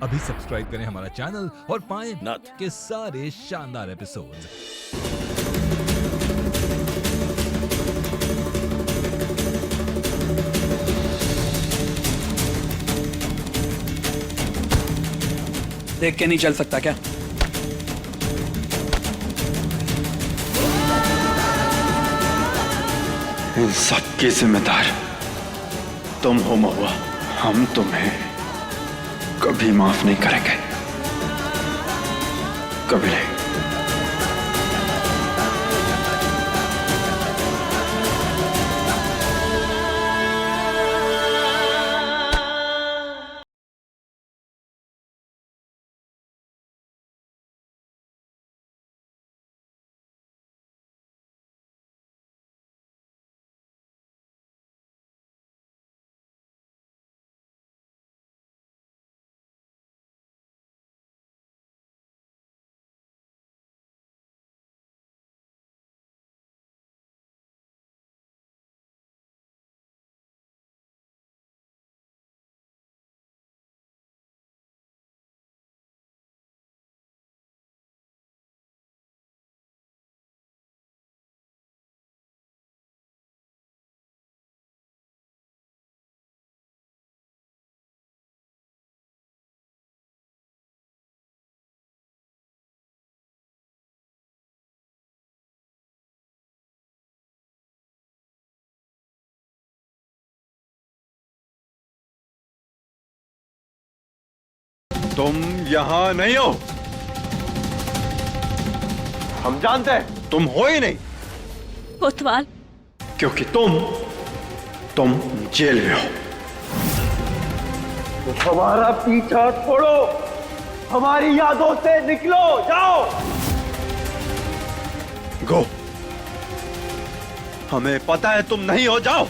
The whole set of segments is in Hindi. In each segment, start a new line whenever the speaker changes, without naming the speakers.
अभी सब्सक्राइब करें हमारा चैनल और पाएं
नाथ
के सारे शानदार एपिसोड्स।
देख के नहीं चल सकता क्या?
इन सब के जिम्मेदार तुम हो महुआ। हम तुम्हें कभी माफ नहीं करेंगे, कभी नहीं। तुम यहां नहीं हो। हम जानते हैं तुम हो ही नहीं,
कोतवाल।
क्योंकि तुम जेल में हो।
तो हमारा पीछा छोड़ो, हमारी यादों से निकलो, जाओ।
गो, हमें पता है तुम नहीं हो, जाओ।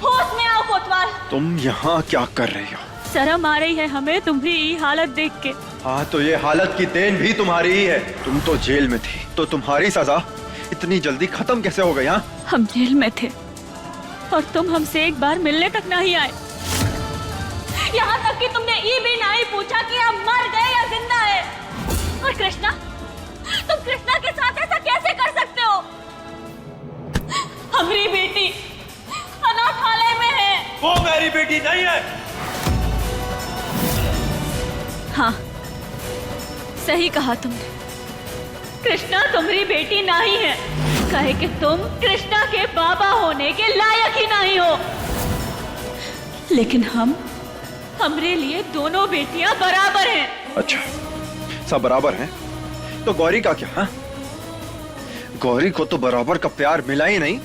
होश में आओ कोतवाल।
तुम यहाँ क्या कर रही हो?
शर्म आ रही है हमें तुम्हारी हालत देख के।
हाँ, तो ये हालत की देन भी तुम्हारी ही है। तुम तो जेल में थी, तो तुम्हारी सजा इतनी जल्दी खत्म कैसे हो गई? हाँ,
हम जेल में थे और तुम हमसे एक बार मिलने तक नहीं आए। यहाँ तक कि तुमने ये भी नहीं पूछा कि आप मर गए या जिंदा है। और कृष्णा, तुम कृष्णा के साथ ऐसा कैसे कर सकते हो? हमारी बेटी अनाथालय में है।
वो मेरी बेटी नहीं है।
हाँ, सही कहा तुमने। कृष्णा तुम्हारी बेटी नहीं है, कहे कि तुम कृष्णा के बाबा होने के लायक ही नहीं हो। लेकिन हमरे लिए दोनों बेटियां बराबर हैं।
अच्छा, सब बराबर हैं, तो गौरी का क्या? हाँ, गौरी को तो बराबर का प्यार मिला ही नहीं।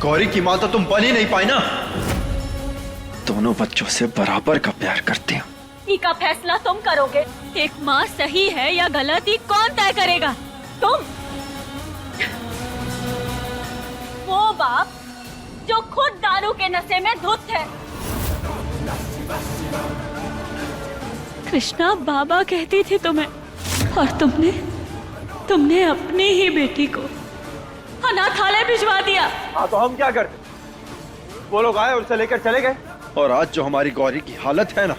गौरी की मां तो तुम बन ही नहीं पाई ना। दोनों बच्चों से बराबर का प्यार करती हूँ।
का फैसला तुम करोगे। एक माँ सही है या गलत, ये कौन तय करेगा? तुम। वो बाप जो खुद दारू के नशे में धुत है। कृष्णा बाबा कहती थी तुम्हें, और तुमने अपनी ही बेटी को अनाथालय भिजवा दिया।
हाँ, तो हम क्या करते? वो लोग आए, उसे लेकर चले गए।
और आज जो हमारी गौरी की हालत है ना,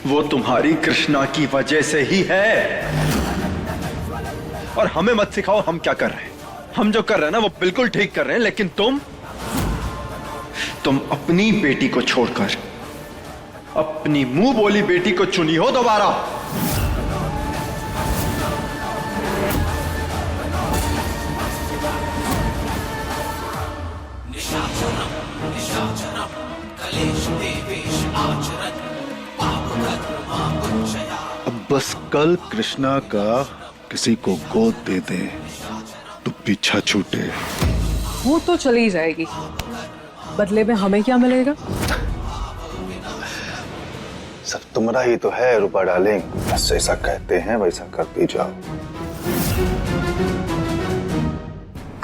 वो तुम्हारी कृष्णा की वजह से ही है। और हमें मत सिखाओ हम क्या कर रहे हैं। हम जो कर रहे हैं ना, वो बिल्कुल ठीक कर रहे हैं। लेकिन तुम अपनी बेटी को छोड़कर अपनी मुंह बोली बेटी को चुनी हो दोबारा।
अब बस कल कृष्णा का किसी को गोद दे दे तो पीछा छूटे।
वो तो चली जाएगी, बदले में हमें क्या मिलेगा?
सब तुम्हारा ही तो है रूपा डार्लिंग, बस जैसा कहते हैं वैसा करती जाओ।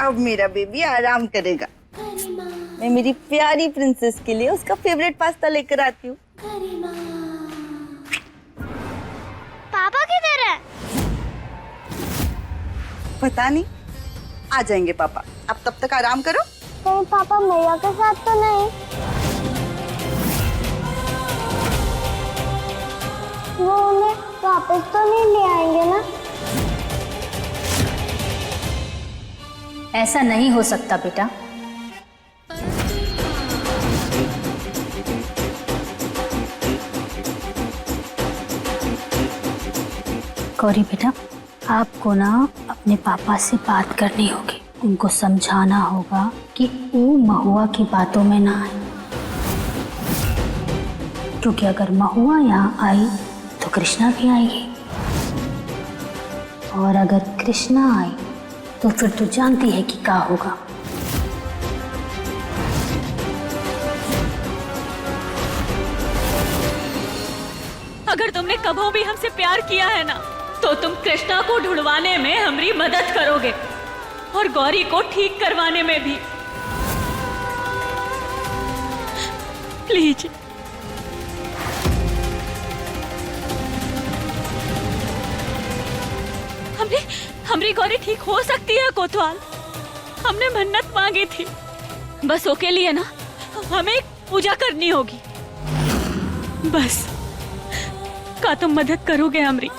अब मेरा बेबी आराम करेगा। मैं मेरी प्यारी प्रिंसेस के लिए उसका फेवरेट पास्ता लेकर आती हूँ।
पापा किधर है?
पता नहीं, आ जाएंगे पापा। अब तब तक आराम करो।
कहीं पापा मैया के साथ तो नहीं? वो उन्हें वापस तो नहीं ले आएंगे ना?
ऐसा नहीं हो सकता बेटा। गौरी बेटा, आपको ना अपने पापा से बात करनी होगी। उनको समझाना होगा कि वो महुआ की बातों में ना आए, क्योंकि अगर महुआ यहाँ आई तो कृष्णा भी आएगी, और अगर कृष्णा आई तो फिर तो जानती है कि क्या होगा।
अगर तुमने कभी भी हमसे प्यार किया है ना, तो तुम कृष्णा को ढूंढवाने में हमारी मदद करोगे और गौरी को ठीक करवाने में भी। प्लीज। हमारी गौरी ठीक हो सकती है कोतवाल। हमने मन्नत मांगी थी, बस उसके लिए ना हमें एक पूजा करनी होगी। बस का तुम मदद करोगे हमारी?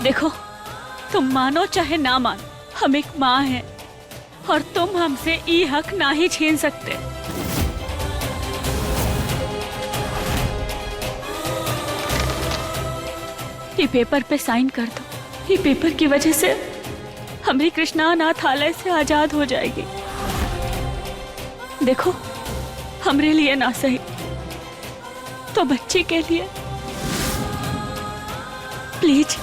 देखो, तुम मानो चाहे ना मानो, हम एक माँ हैं और तुम हमसे ये हक ना ही छीन सकते। ये पेपर पे साइन कर दो। ये पेपर की वजह से हमारी कृष्णा अनाथालय से आजाद हो जाएगी। देखो, हमरे लिए ना सही तो बच्ची के लिए प्लीज।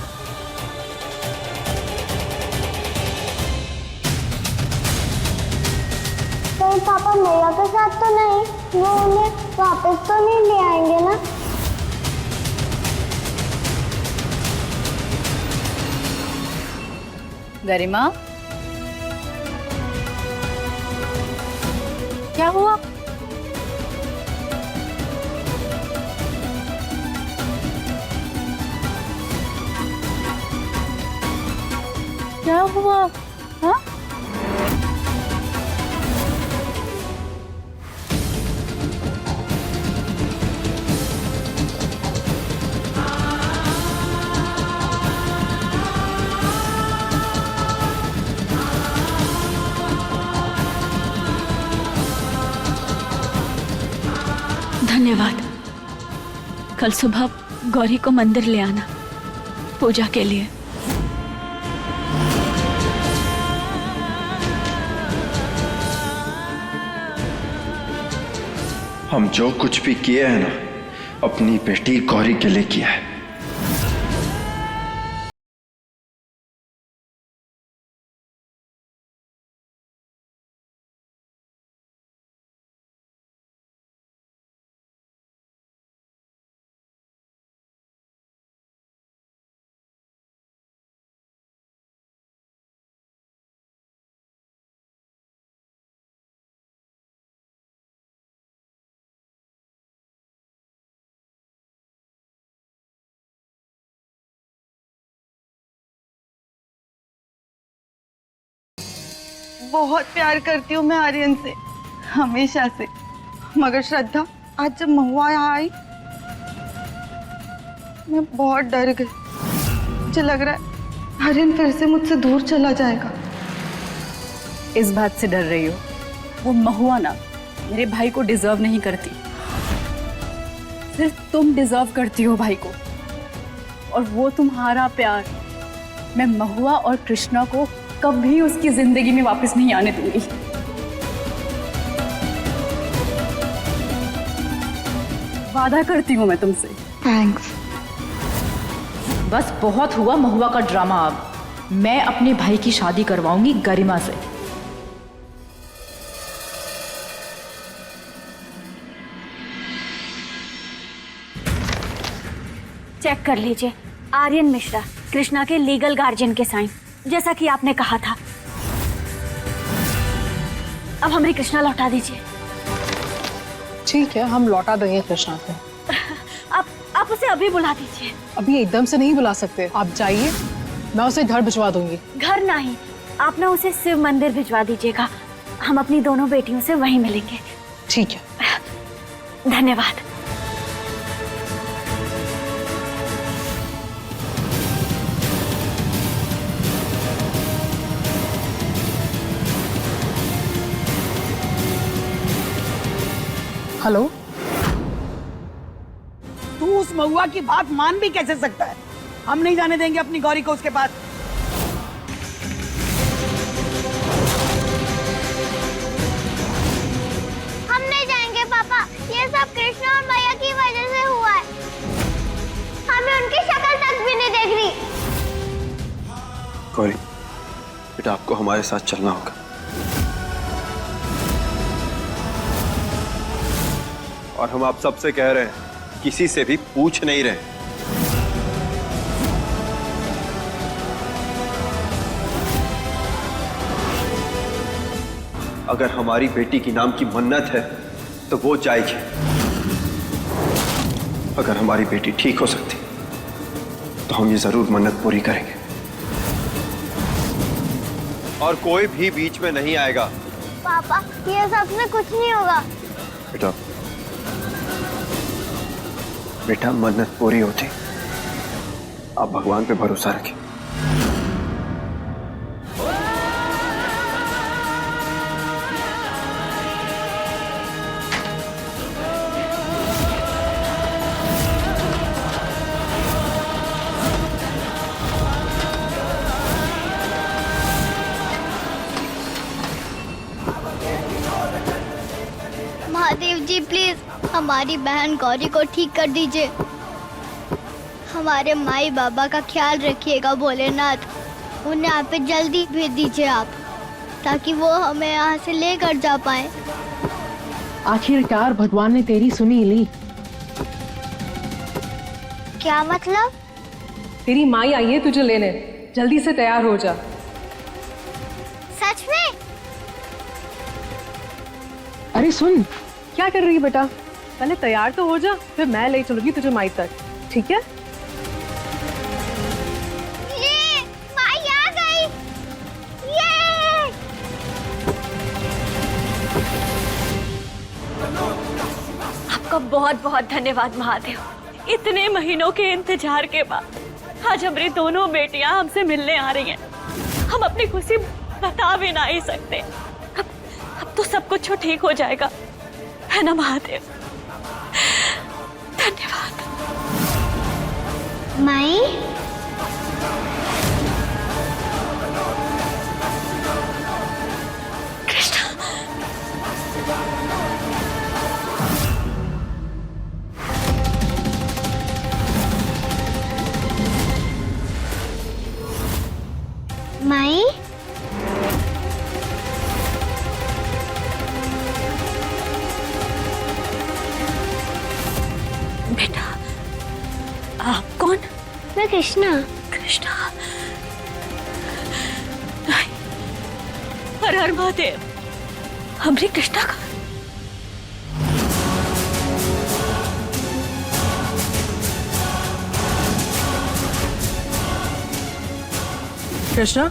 कहीं पापा मैया के साथ तो नहीं? वो उन्हें वापस तो नहीं ले आएंगे ना?
गरिमा, क्या हुआ? क्या हुआ? हाँ?
धन्यवाद। कल सुबह गौरी को मंदिर ले आना पूजा के लिए।
हम जो कुछ भी किए हैं ना, अपनी बेटी गौरी के लिए किया है।
बहुत प्यार करती हूँ मैं आर्यन से, हमेशा से। मगर श्रद्धा, आज जब महुआ यहाँ आई, मैं बहुत डर गई। मुझे लग रहा है आर्यन फिर से मुझसे दूर चला जाएगा।
इस बात से डर रही हो? वो महुआ ना मेरे भाई को डिजर्व नहीं करती। सिर्फ तुम डिजर्व करती हो भाई को, और वो तुम्हारा प्यार मैं महुआ और कृष्णा को कभी उसकी जिंदगी में वापस नहीं आने दूंगी। वादा करती हूँ मैं तुमसे।
थैंक्स।
बस बहुत हुआ महुआ का ड्रामा। अब मैं अपने भाई की शादी करवाऊंगी गरिमा से।
चेक कर लीजिए,
आर्यन मिश्रा, कृष्णा के लीगल गार्जियन के साइन, जैसा कि आपने कहा था। अब हमारी कृष्णा लौटा दीजिए।
ठीक है, हम लौटा देंगे कृष्णा को।
आप उसे अभी बुला दीजिए।
अभी एकदम से नहीं बुला सकते, आप जाइए, मैं उसे घर भिजवा दूंगी।
घर नहीं, आप ना उसे शिव मंदिर भिजवा दीजिएगा। हम अपनी दोनों बेटियों से वहीं मिलेंगे।
ठीक है,
धन्यवाद।
हेलो।
तू उस महुआ की बात मान भी कैसे सकता है? हम नहीं जाने देंगे अपनी गौरी को उसके पास।
हम नहीं जाएंगे पापा, ये सब कृष्णा और मैया की वजह से हुआ है। हमें उनकी शक्ल तक भी नहीं देख रही।
गौरी बेटा, आपको हमारे साथ चलना होगा। और हम आप सबसे कह रहे हैं, किसी से भी पूछ नहीं रहे। अगर हमारी बेटी की नाम की मन्नत है तो वो जाएगी। अगर हमारी बेटी ठीक हो सकती तो हम ये जरूर मन्नत पूरी करेंगे। और कोई भी बीच में नहीं आएगा।
पापा, ये सब से कुछ नहीं होगा।
बेटा, बेटा मन्नत पूरी होती, आप भगवान पे भरोसा रखें।
महादेव जी प्लीज हमारी बहन गौरी को ठीक कर दीजिए। हमारे माई बाबा का ख्याल रखिएगा भोलेनाथ। उन्हें यहाँ पे जल्दी भेज दीजिए आप, ताकि वो हमें यहाँ से लेकर जा पाए।
आखिरकार भगवान ने तेरी सुनी ली।
क्या मतलब?
तेरी माई आई है तुझे लेने, जल्दी से तैयार हो जा।
सच में?
अरे सुन, क्या कर रही है बेटा? पहले तैयार तो हो जा, फिर मैं ले चलूंगी तुझे माई तक, ठीक है?
ये माई आ गई। ये
आपका बहुत बहुत धन्यवाद महादेव। इतने महीनों के इंतजार के बाद आज हमारी दोनों बेटियां हमसे मिलने आ रही हैं। हम अपनी खुशी बता भी नहीं सकते। अब तो सब कुछ ठीक हो जाएगा, है ना महादेव? धन्यवाद।
माई,
कृष्णा,
माई,
बेटा आप कौन?
मैं कृष्णा।
कृष्णा नहीं, हर हर महादेव, हमारी कृष्णा का
कृष्णा,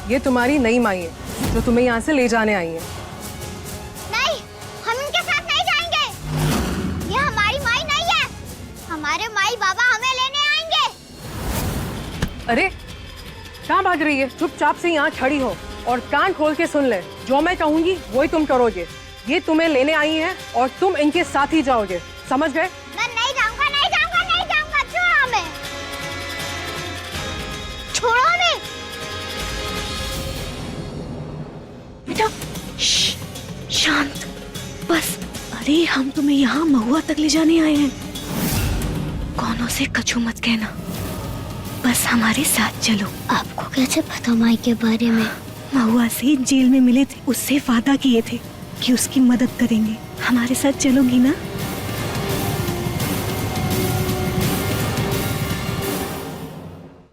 ये तुम्हारी नई माई है जो तुम्हें यहाँ से ले जाने आई है।
नहीं, हम इनके साथ नहीं जाएंगे। ये हमारी माई नहीं है। हमारे माई बाबा हमें लेने आएंगे।
अरे कहाँ भाग रही है? चुपचाप से यहाँ खड़ी हो और कान खोल के सुन ले। जो मैं कहूँगी वही तुम करोगे। ये तुम्हें लेने आई हैं और तुम इनके साथ ही जाओगे, समझ गए?
मैं नहीं जाऊंगा, नहीं जाऊंगा, नहीं जाऊंगा। छोड़ो हमें, छोड़ो हमें।
बेटा शांत, बस। अरे हम तुम्हें यहाँ महुआ तक ले जाने आए हैं। कौनों से कछु मत कहना, बस हमारे साथ चलो।
आपको कैसे पता माई के बारे में?
महुआ से जेल में मिले थे, उससे वादा किए थे कि उसकी मदद करेंगे। हमारे साथ चलोगी ना?